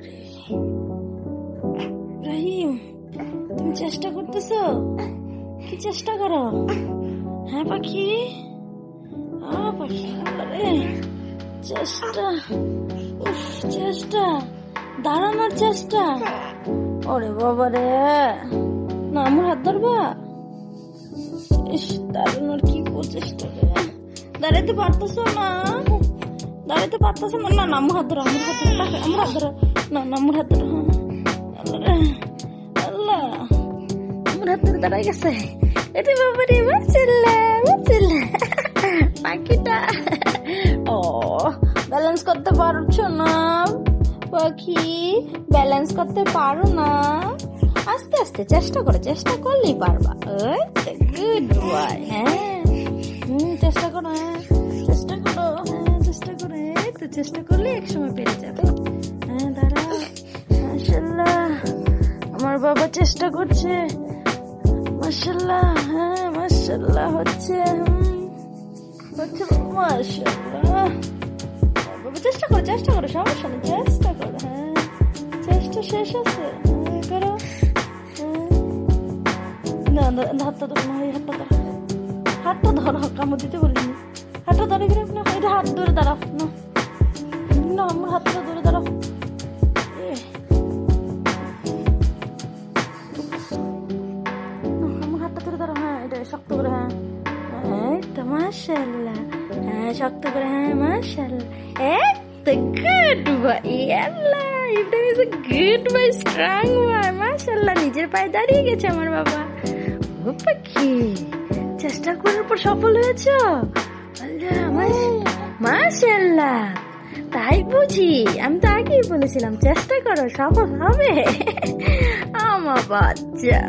বাবারে, রাহিম তুমি চেষ্টা করতেছো? কি চেষ্টা করো? হ্যাঁ পাখি, পাখি বাবারে, চেষ্টা, উফ চেষ্টা, দাঁড়ানোর চেষ্টা। ওরে বাবারে, না আমার হাত ধরবা? ইস, দাঁড়ানোর কি প্রচেষ্টা রে, দাঁড়াইতে পারতেছো না, দাঁড়াইতে পারতেছো না। না আমার হাত ধরো, আমার হাত ধরো, আমার হাত ধরো, না আমার হাত ধরো। আল্লাহ, আমার হাত ধরে দাঁড়াই গেছে। এটা বাবারে, মাশাআল্লাহ মাশাআল্লাহ পাখিটা। ও ব্যালেন্স করতে পারছো না পাখি, ব্যালেন্স করতে পারো না। আস্তে আস্তে চেষ্টা করো, চেষ্টা করলেই পারবা। Good boy. হ্যাঁ চেষ্টা করো, হ্যাঁ চেষ্টা করো, হ্যাঁ চেষ্টা করো, তো চেষ্টা করলে এক সময় পেরে যাবে। হ্যাঁ দাঁড়া, মাশাআল্লাহ আমার বাবা চেষ্টা করছে, মাশাআল্লাহ। হ্যাঁ মাশাআল্লাহ হচ্ছে, হচ্ছে মাশাআল্লাহ। বাবা চেষ্টা করো, চেষ্টা করো, সমস্যা নেই, চেষ্টা করো। হ্যাঁ চেষ্টা শেষ আছে, হ্যাঁ করো। না হাতটা ধরো, না হাতটা ধরো, হাতটা ধরো, কামড় দিতে বলিনি। হাতটা ধরে গেলে না, এটা হাত ধরে দাঁড়াও, না না আমার হাতটা ধরে দাঁড়াও। আমার হাতটা ধরে দাঁড়াও, হ্যাঁ এটা শক্ত করে। হ্যাঁ এই তো মাশাআল্লাহ, হ্যাঁ শক্ত করে, হ্যাঁ মাশাআল্লাহ। এই তো গুড বয়, আল্লাহ Ibrahim is a good boy, strong boy, মাশাআল্লাহ নিজের পায়ে দাঁড়িয়ে গেছে আমার বাবা। ও পাখি, চেষ্টা করার পর সফল হয়েছো? আল্লাহ মাশাআল্লাহ, তাই বুঝি? আমি তো আগেই বলেছিলাম চেষ্টা করো, সফল হবে। আমার বাচ্চা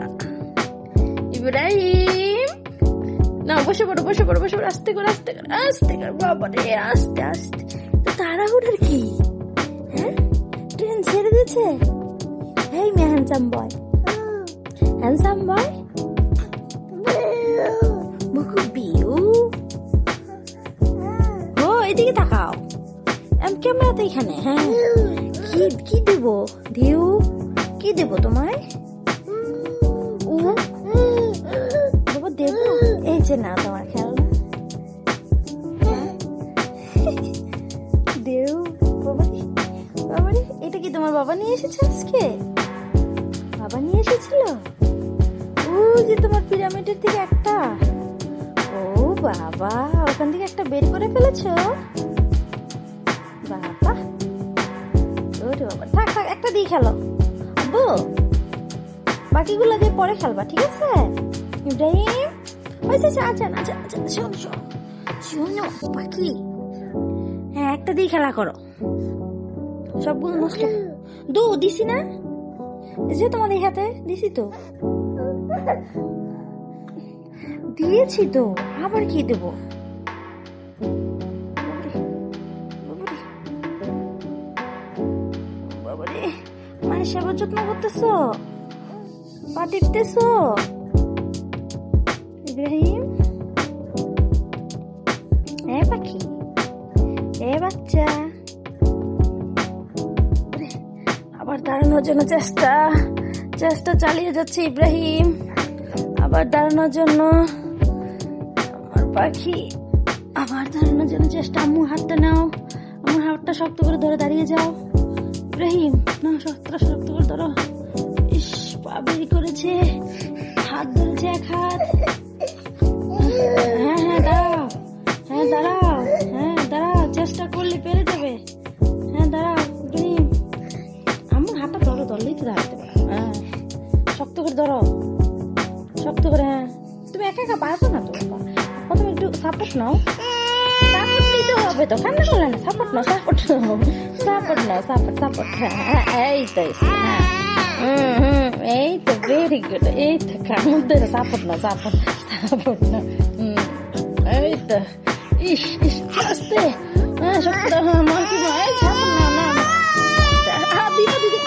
ইব্রাহিম, না বসে পড়ো, বসে পড়ো, বসে পড়ো, আস্তে করে, আস্তে করে, আস্তে করে, বাবা রে আস্তে আস্তে। তো তাড়াহুড়োর কি? হ্যাঁ ট্রেন ছেড়ে দিয়েছে। এই মে হ্যান্ডসাম বয়, হ্যান্ডসাম বয়, ও এদিকে তাকাও, ক্যামেরাতে এখানে। হ্যাঁ কি দেব ধিউ, কি দেব তোমায়? ও বাবা দেব, এই যে না তোমার খেলনা দেও। বাবারে বাবারে, এটা কি তোমার বাবা নিয়ে এসেছে আজকে? বাবা নিয়ে এসেছিল? ও যে তোমার পিরামিডের থেকে একটা, ও বাবা ওখান থেকে একটা বের করে ফেলেছো। বাবা ওরে বাবা, থাক থাক একটা দিয়ে খেলো আব্বু, বাকিগুলো দিয়ে পরে খেলবা, ঠিক আছে ইব্রাহিম? আচ্ছা আচ্ছা আচ্ছা আচ্ছা, শোনো শোনো শোনো পাখি, হ্যাঁ একটা দিয়ে খেলা করো, সবগুলো নষ্ট। দিছি না, এই যে তোমাদের হাতে দিছি তো, দিয়েছি তো, আবার কি দেবো? বাবারে, মায়ের সেবা যত্ন করতেছো, পা টিপতেছো ইব্রাহিম? এ পাখি, এ বাচ্চা, আবার দাঁড়ানোর জন্য চেষ্টা চালিয়ে যাচ্ছে ইব্রাহিম, আবার দাঁড়ানোর জন্য আমার পাখি, আবার দাঁড়ানোর জন্য চেষ্টা। আম্মু হাতটা নাও, আমার হাতটা শক্ত করে ধরে দাঁড়িয়ে যাও ইব্রাহিম, না শক্ত করে ধরো। ইস পা বেরি করেছে, হাত ধরেছে এক হাত। হ্যাঁ হ্যাঁ দাঁড়াও, হ্যাঁ দাঁড়াও, হ্যাঁ দাঁড়াও, চেষ্টা করলে পেরে যাবে। হ্যাঁ দাঁড়াও ইব্রাহিম, আমার হাতটা ধরলেই তো দাঁড়াতে পারো। হ্যাঁ শক্ত করে ধরো, শক্ত করে। হ্যাঁ তুমি একা একা পারছো না তো, প্রথমে একটু সাপোর্ট নাও, সাপোর্ট নিতে হবে তো, কান্না করলে না, সাপোর্ট নাও, সাপোর্ট নাও, সাপোর্ট নাও, সাপোর্ট। হ্যাঁ এই তো, হ্যাঁ এই তো ভেরি গুড, এই তো কামড় ধরে সাপোর্ট নাও, সাপোর্ট নাও, এই তো। ইস ইস আস্তে, হ্যাঁ শক্ত, হ্যাঁ মাকে এই সাপোর্ট নাও, না দিদি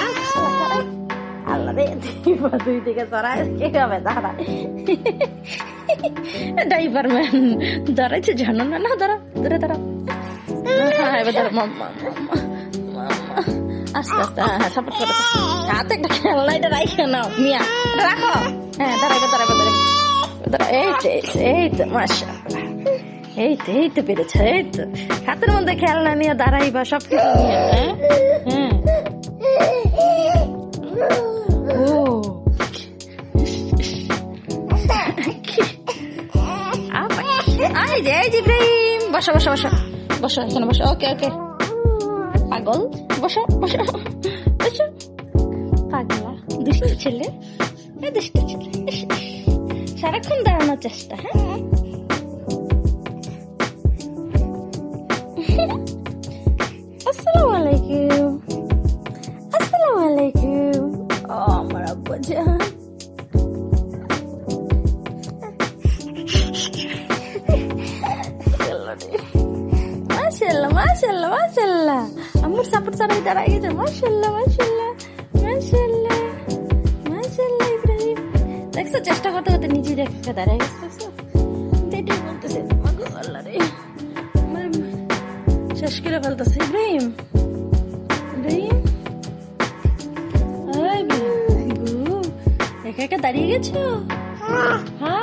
আল্লাহ রে, দুই দিকে চড়াই কে হবে? দাঁড়া ড্রাইভার ম্যান দাঁড়াইছে, জানো না? না দাঁড়া, দূরে দাঁড়াও। হ্যাঁ এবার দাঁড়া, মাম্মা আস্তে আস্তে, হ্যাঁ সাপোর্ট করো। হাতে একটা খেলনা, এটা রাখো নাও মিয়া, এটা রাখো। হ্যাঁ দাঁড়াবে দাঁড়াবে দাঁড়াবে, এই তো এই তো মাশাআল্লাহ, এই তো পেরেছে। এই তো হাতের মধ্যে খেলনা নিয়ে দাঁড়াইবা সব কিছু নিয়ে। হ্যাঁ হ্যাঁ, ও এই যে ইব্রাহিম, বসো বসো বসো বসো, এখানে বসো। ওকে ওকে পাগল, বসো বসো বসো। পাগলা দুষ্টু ছেলে, দুষ্টু ছেলে, সারাক্ষণ দাঁড়ানোর চেষ্টা। হ্যাঁ আসসালামু আলাইকুম, আসসালামু আলাইকুম। ও আমার আব্বা জান, মাশাআল্লাহ মাশাআল্লাহ মাশাআল্লাহ, আম্মুর সাপোর্ট ছাড়াই দাঁড়াই গেছে। মাশাআল্লাহ মাশাআল্লাহ মাশাআল্লাহ মাশাআল্লাহ। ইব্রাহিম দেখছো, চেষ্টা করতে করতে নিজে দেখে দাঁড়াই গেছে। দেখছো এটাই বলতেছে, মাগো আল্লাহ রে, আমার শেষ করে ফেলতেছে। ইব্রাহিম ইব্রাহিম, এই বাবু, একা একা দাঁড়িয়ে গেছো? হ্যাঁ